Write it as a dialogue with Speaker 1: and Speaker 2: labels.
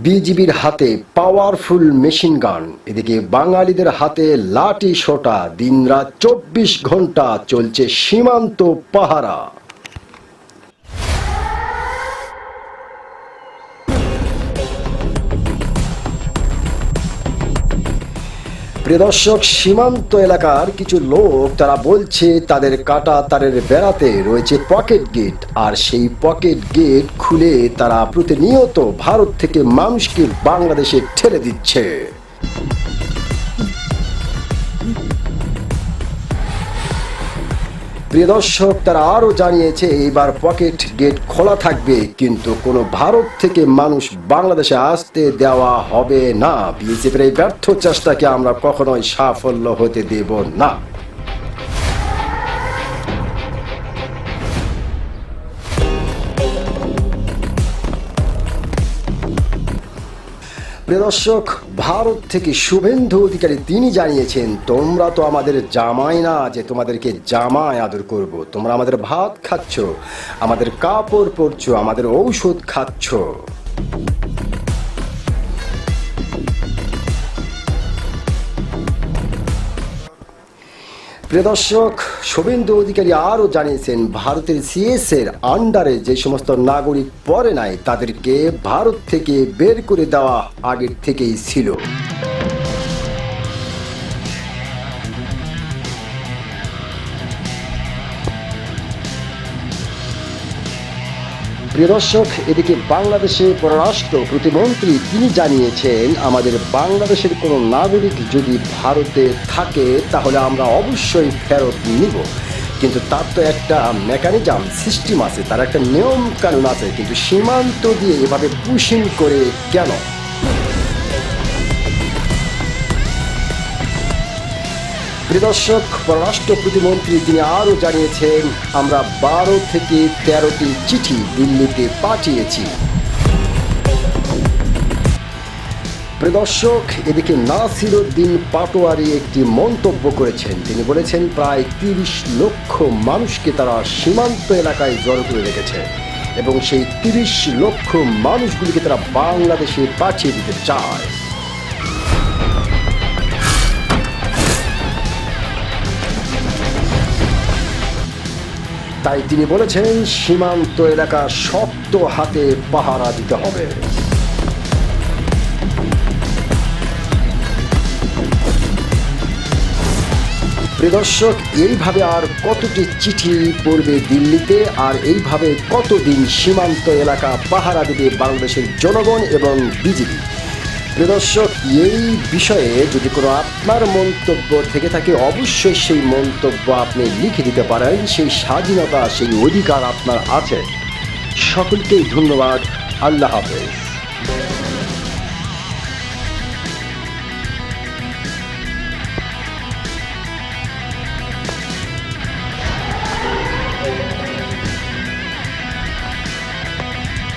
Speaker 1: বিজিবির হাতে powerful machine gun, এদিকে বাঙালিদের হাতে লাঠি সোটা। দিনরাত 24 ঘন্টা চলছে সীমান্ত পাহারা। প্রিয় দর্শক, সীমান্ত এলাকার কিছু লোক তারা বলছে তাদের কাটা তারের বেড়াতে রয়েছে পকেট গেট, আর সেই পকেট গেট খুলে তারা প্রতিনিয়ত ভারত থেকে মানুষকে বাংলাদেশে ঠেলে দিচ্ছে। প্রিয় দর্শক, তারা আরো জানিয়েছে এবার পকেট গেট খোলা থাকবে, কিন্তু কোনো ভারত থেকে মানুষ বাংলাদেশে আসতে দেওয়া হবে না। বিএসএফের এই ব্যর্থ চেষ্টাকে আমরা কখনোই সাফল্য হতে দেব না। প্রিয় দর্শক, ভারত থেকে শুভেন্দু অধিকারী তিনি জানিয়েছেন, তোমরা তো আমাদের জামাই না যে তোমাদেরকে জামাই আদর করব। তোমরা আমাদের ভাত খাচ্ছ, আমাদের কাপড় পরছো, আমাদের ঔষধ খাচ্ছ। প্রিয় দর্শক, শুভেন্দু অধিকারী আরও জানিয়েছেন, ভারতের সিএস এর আন্ডারে যে সমস্ত নাগরিক পড়ে নাই তাদেরকে ভারত থেকে বের করে দেওয়া আগের থেকেই ছিল। প্রিয় দর্শক, এদিকে বাংলাদেশের পররাষ্ট্র প্রতিমন্ত্রী তিনি জানিয়েছেন, আমাদের বাংলাদেশের কোনো নাগরিক যদি ভারতে থাকে তাহলে আমরা অবশ্যই ফেরত নিব, কিন্তু তার তো একটা মেকানিজম সিস্টেম আছে, তার একটা নিয়ম কানুন আছে, কিন্তু সীমান্ত দিয়ে এভাবে পুশিং করে কেন? প্রিয় দর্শক, পররাষ্ট্র প্রতিমন্ত্রী তিনি আরও জানিয়েছেন, আমরা 12 থেকে 13টি চিঠি দিল্লিতে পাঠিয়েছি। প্রিয় দর্শক, এদিকে নাসিরউদ্দিন পাটোয়ারি একটি মন্তব্য করেছেন। তিনি বলেছেন, প্রায় 30 লক্ষ মানুষকে তারা সীমান্ত এলাকায় জড়ো করে রেখেছে এবং সেই 30 লক্ষ মানুষগুলিকে তারা বাংলাদেশে পাঠিয়ে দিতে চায়। তাই তিনি বলেছেন, সীমান্ত এলাকা শক্ত হাতে পাহারা দিতে হবে। প্রিয় দর্শক, এইভাবে আর কতটি চিঠি পড়বে দিল্লিতে, আর এইভাবে কতদিন সীমান্ত এলাকা পাহারা দেবে বাংলাদেশের জনগণ এবং বিজিবি? প্রিয় দর্শক, এই বিষয়ে যদি কোনো আপনার মন্তব্য থেকে থাকে অবশ্যই সেই মন্তব্য আপনি লিখে দিতে পারেন। সেই স্বাধীনতা, সেই অধিকার আপনার আছে। সকলকেই ধন্যবাদ। আল্লাহ হাফেজ।